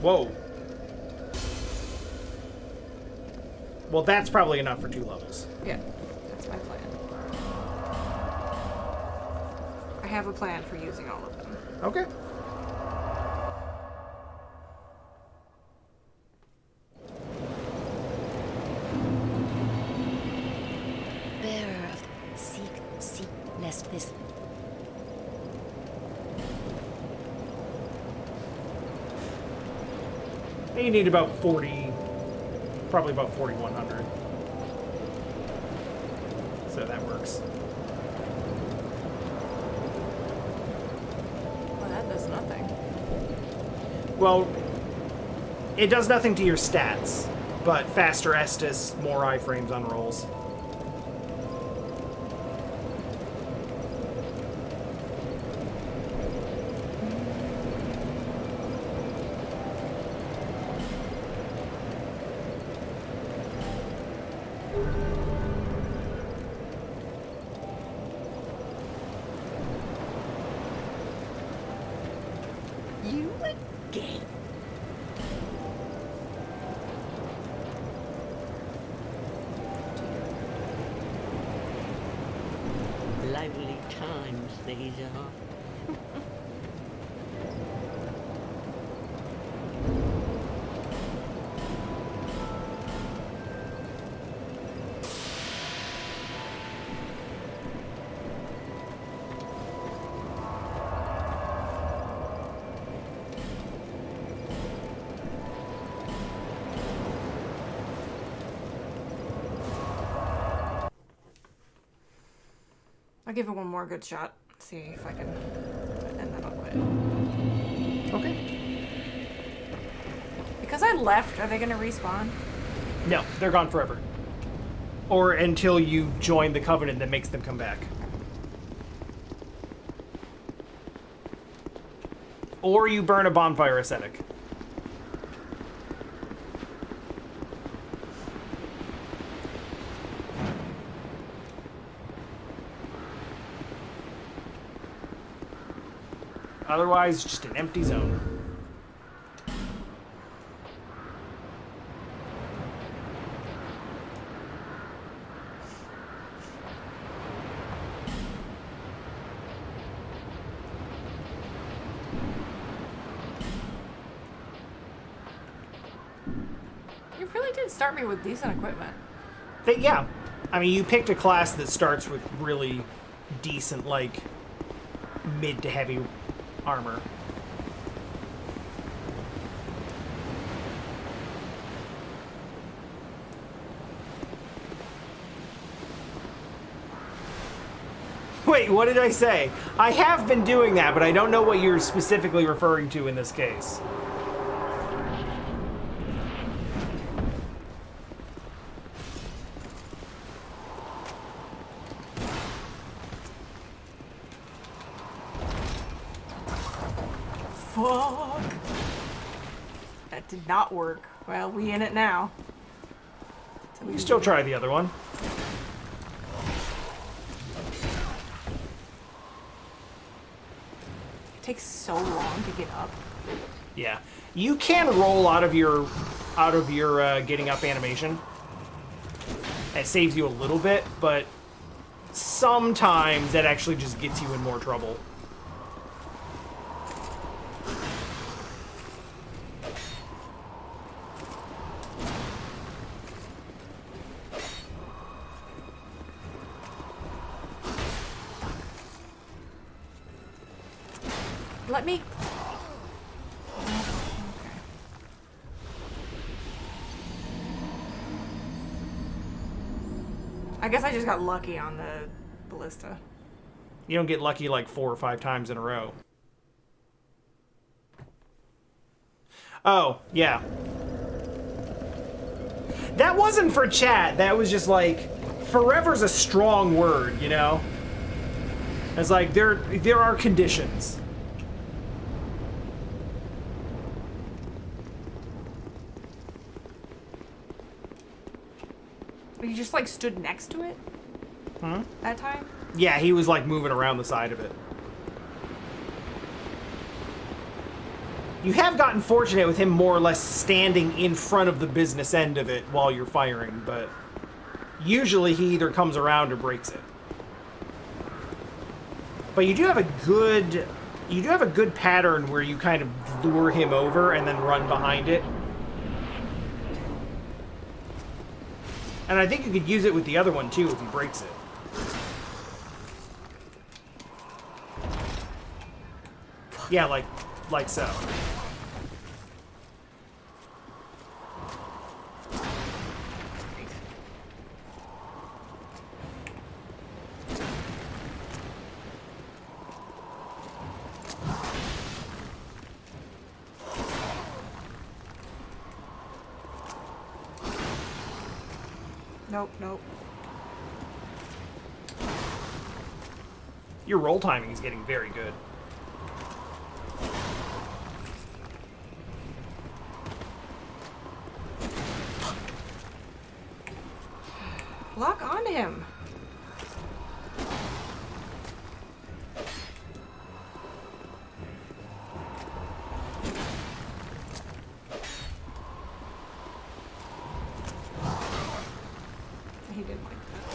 Whoa. Well, that's probably enough for 2 levels. Yeah, that's my plan. have a plan for using all of them. Okay. Bearer of seek, lest this. You need about 40, probably about 4,100. So that works. Well, that does nothing. Well, it does nothing to your stats, but faster Estus, more iframes on rolls. You again. Lively times these are. I'll give it one more good shot. See if I can, and then I'll quit. Okay. Because I left, are they gonna respawn? No, they're gone forever. Or until you join the covenant that makes them come back. Or you burn a bonfire ascetic. Otherwise, just an empty zone. You really did start me with decent equipment. Yeah. I mean, you picked a class that starts with really decent, like, mid to heavy armor. Wait, what did I say? I have been doing that, but I don't know what you're specifically referring to in this case. Fuck. That did not work. Well, we in it now. So You can still try the other one. It takes so long to get up. Yeah. You can roll out of your getting up animation. That saves you a little bit, but sometimes that actually just gets you in more trouble. Let me... I guess I just got lucky on the Ballista. You don't get lucky like 4 or 5 times in a row. Oh, yeah. That wasn't for chat. That was just like, forever's a strong word, you know? It's like, there are conditions. You just like stood next to it? Huh? That time? Yeah, he was like moving around the side of it. You have gotten fortunate with him more or less standing in front of the business end of it while you're firing, but usually he either comes around or breaks it. But you do have a good pattern where you kind of lure him over and then run behind it. And I think you could use it with the other one too if he breaks it. Yeah, like so. Nope, nope. Your roll timing is getting very good. Lock onto him. He didn't like that.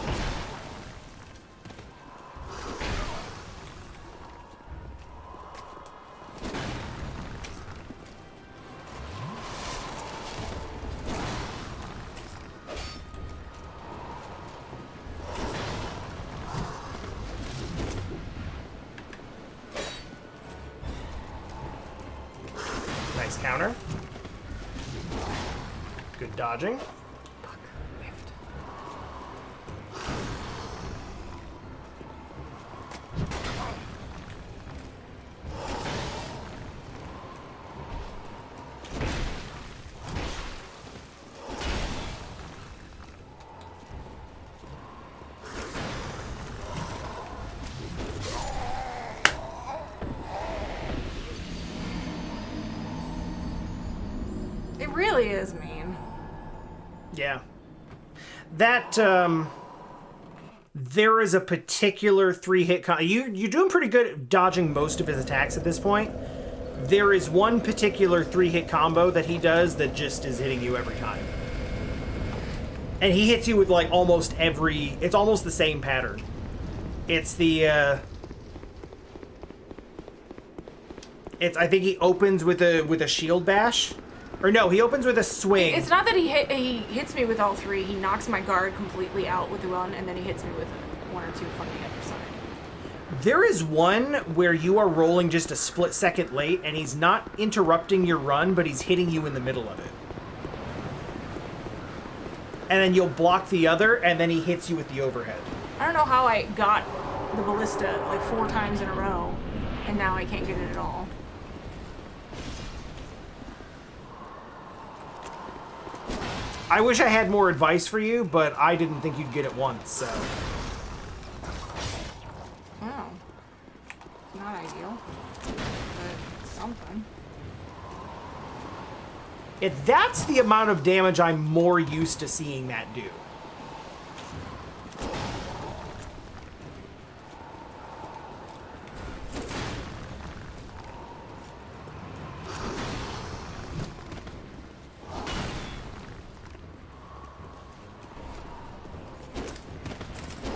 Nice counter. Good dodging. Fuck. Whiffed. It really is mean. Yeah. That, there is a particular 3-hit you're doing pretty good at dodging most of his attacks at this point. There is one particular 3-hit combo that he does that just is hitting you every time. And he hits you with, like, almost every... It's almost the same pattern. It's the, I think he opens with a shield bash. Or no, he opens with a swing. It's not that he hits me with all three. He knocks my guard completely out with the run, and then he hits me with one or two from the other side. There is one where you are rolling just a split second late, and he's not interrupting your run, but he's hitting you in the middle of it. And then you'll block the other, and then he hits you with the overhead. I don't know how I got the Ballista like 4 times in a row, and now I can't get it at all. I wish I had more advice for you, but I didn't think you'd get it once, so... Oh. Not ideal. But something. That's the amount of damage I'm more used to seeing that do.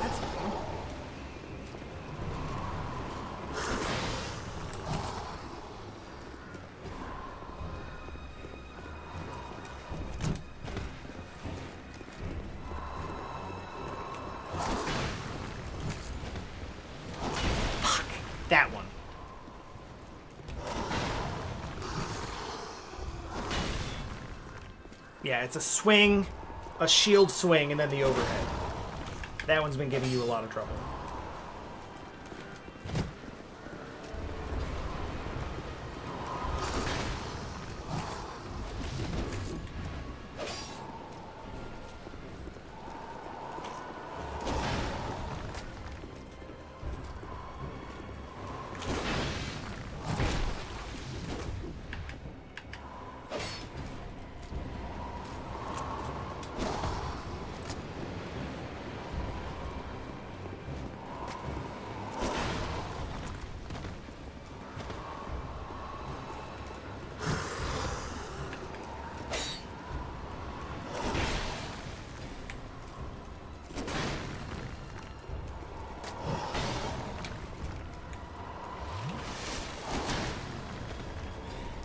That's cool. That one. Yeah, it's a swing, a shield swing, and then the overhead. That one's been giving you a lot of trouble.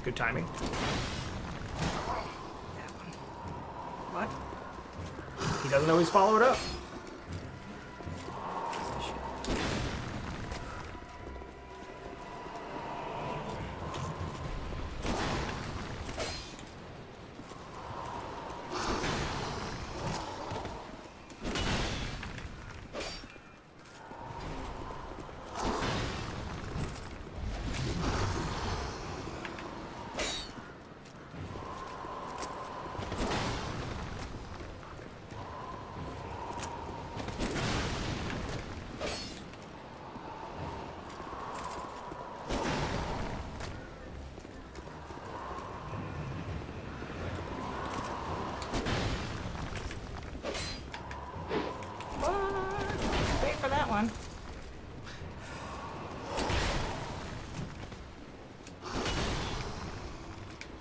Good timing. That one. What? He doesn't always follow it up. Wait for that one.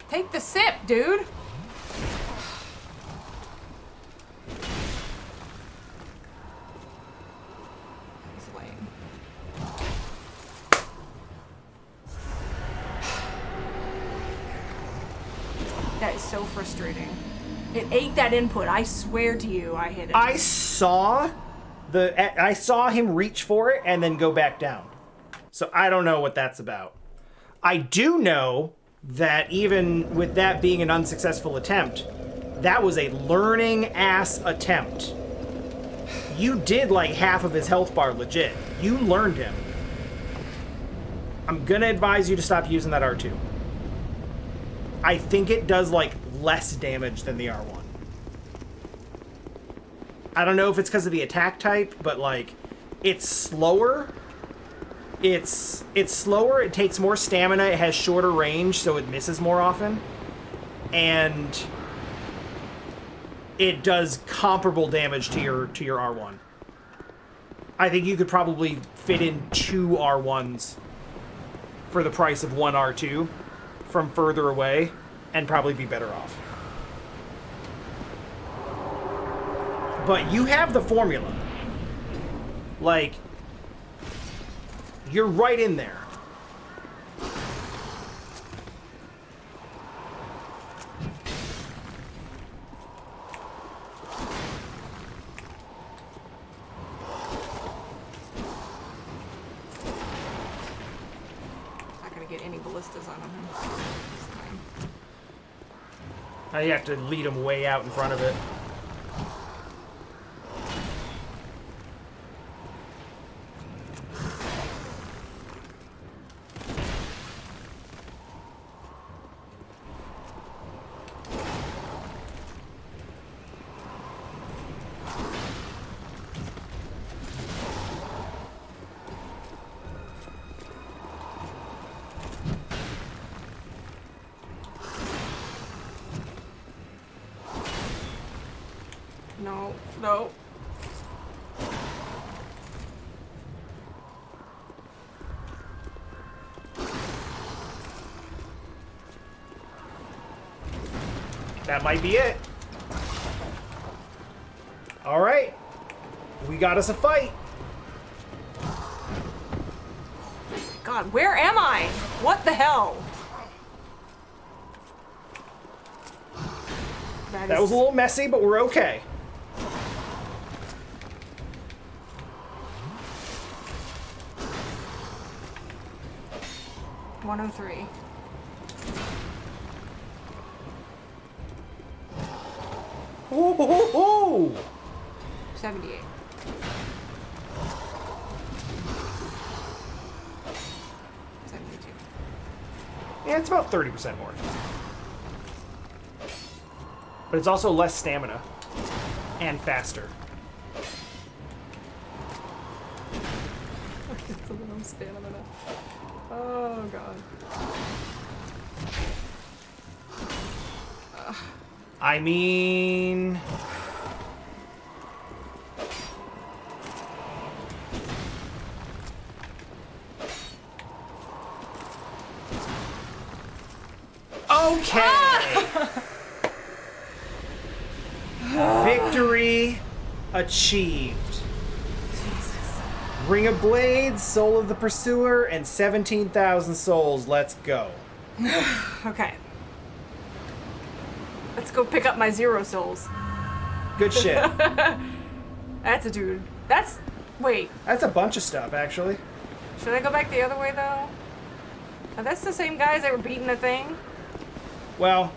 Take the sip, dude. He's lame. That is so frustrating. It ate that input. I swear to you, I hit it. I saw him reach for it and then go back down. So I don't know what that's about. I do know that even with that being an unsuccessful attempt, that was a learning ass attempt. You did like half of his health bar legit. You learned him. I'm gonna advise you to stop using that R2. I think it does like less damage than the R1. I don't know if it's because of the attack type, but like it's slower. It's slower, it takes more stamina, it has shorter range, so it misses more often. And it does comparable damage to your R1. I think you could probably fit in 2 R1s for the price of 1 R2 from further away and probably be better off. But you have the formula. Like, you're right in there. Not gonna get any ballistas on him. Now you have to lead him way out in front of it. No, no. That might be it. All right. We got us a fight. God, where am I? What the hell? That was a little messy, but we're okay. $103. Ooh. 78. Yeah, it's about 30% more. But it's also less stamina. And faster. It's a little stamina. Oh, God. I mean... Okay! Victory achieved. Jesus. Ring of Blades, Soul of the Pursuer, and 17,000 souls. Let's go. Okay. Let's go pick up my 0 souls. Good shit. That's a dude. That's... Wait. That's a bunch of stuff, actually. Should I go back the other way, though? Are that's the same guys that were beating the thing? Well,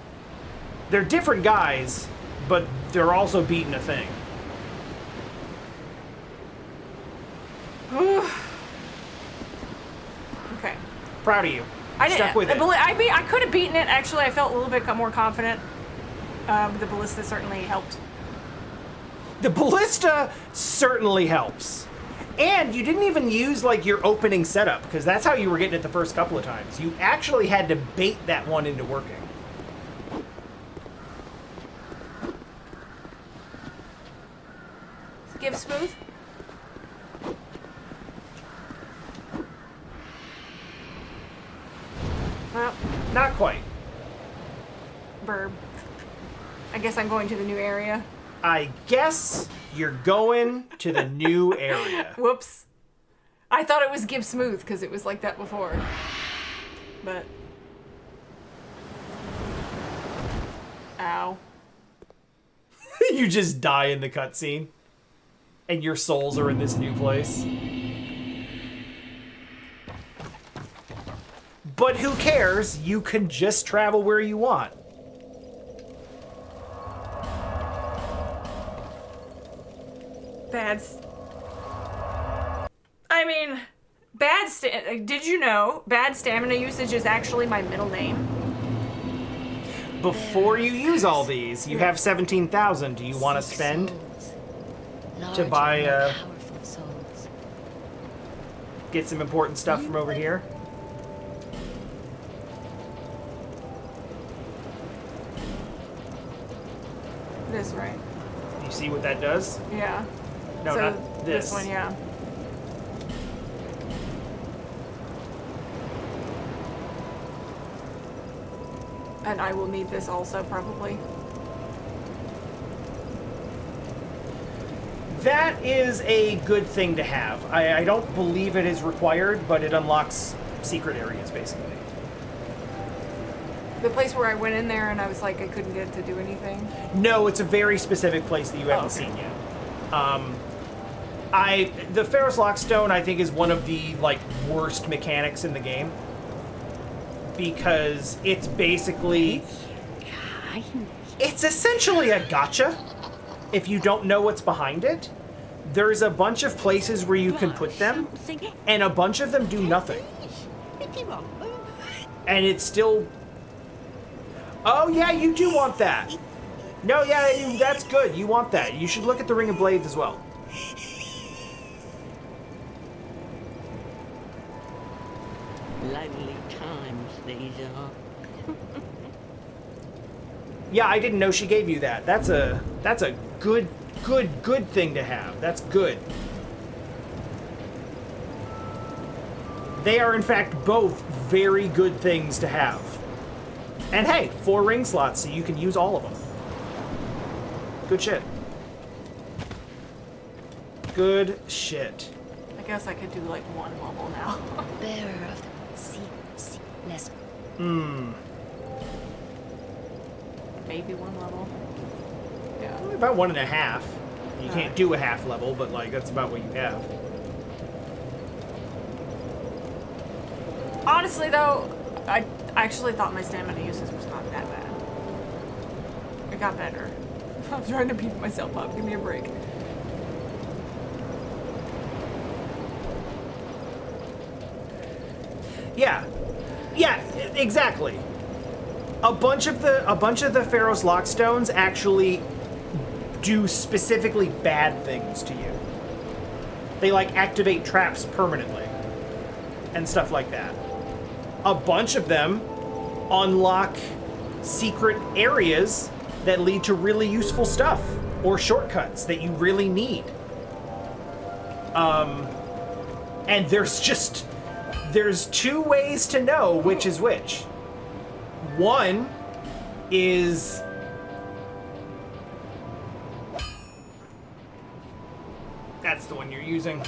they're different guys, but they're also beating a thing. Okay. Proud of you. I didn't. Stuck with it. I could have beaten it. Actually, I felt a little bit more confident. The ballista certainly helped. The ballista certainly helps. And you didn't even use, like, your opening setup, because that's how you were getting it the first couple of times. You actually had to bait that one into working. Give smooth. Well, Not quite. burb. I guess I'm going to the new area. I guess you're going to the new area. Whoops. I thought it was give smooth because it was like that before. But. Ow. You just die in the cutscene. And your souls are in this new place. But who cares? You can just travel where you want. I mean, did you know bad stamina usage is actually my middle name? Before you use all these, you have 17,000. Do you want to spend to buy, powerful souls. get some important stuff from over here? This, right? You see what that does? Yeah. No, So not this. one, yeah. And I will need this also, probably. That is a good thing to have. I don't believe it is required, but it unlocks secret areas, basically. The place where I went in there and I was like, I couldn't get to do anything. No, it's a very specific place that you haven't okay. seen yet. The Pharaoh's Lockstone, I think, is one of the, like, worst mechanics in the game. Because it's basically... It's essentially a gotcha. If you don't know what's behind it, there's a bunch of places where you can put them, and a bunch of them do nothing. And it's still... Oh, yeah, you do want that. No, yeah, that's good. You want that. You should look at the Ring of Blades as well. Lively times these are. Yeah, I didn't know she gave you that. That's a good thing to have. That's good. They are, in fact, both very good things to have. And hey, 4 ring slots, so you can use all of them. Good shit. Good shit. I guess I could do like one level now. Bearer of the sea less. Maybe one level. Yeah. About 1.5. You can't do a half level, but like that's about what you have. Honestly, though, I actually thought my stamina usage was not that bad. It got better. I'm trying to beat myself up. Give me a break. Yeah. Yeah, exactly. A bunch of the Pharaoh's Lockstones actually do specifically bad things to you. They like activate traps permanently and stuff like that. A bunch of them unlock secret areas that lead to really useful stuff or shortcuts that you really need. And there's 2 ways to know which is which. One is that's the one you're using.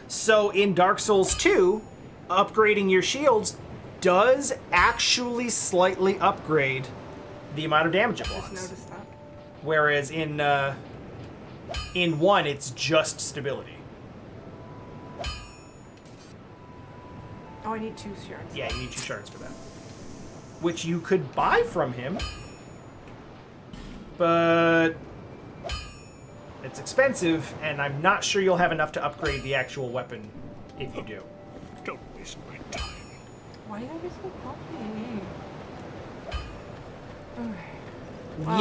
So in Dark Souls 2, upgrading your shields does actually slightly upgrade the amount of damage it Just blocks. noticed that. Whereas in 1, it's just stability. Oh, I need 2 shards. Yeah, you need 2 shards for that. Which you could buy from him. But it's expensive, and I'm not sure you'll have enough to upgrade the actual weapon if you do. Don't waste my time. Why did I be so coffee?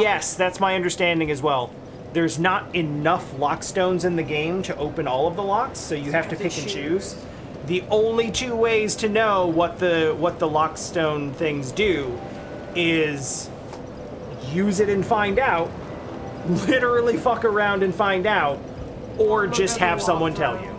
Yes, that's my understanding as well. There's not enough lockstones in the game to open all of the locks, so you have to pick and choose. The only 2 ways to know what the lockstone things do is use it and find out, literally fuck around and find out, or Look just at the have someone tell walkthrough. you.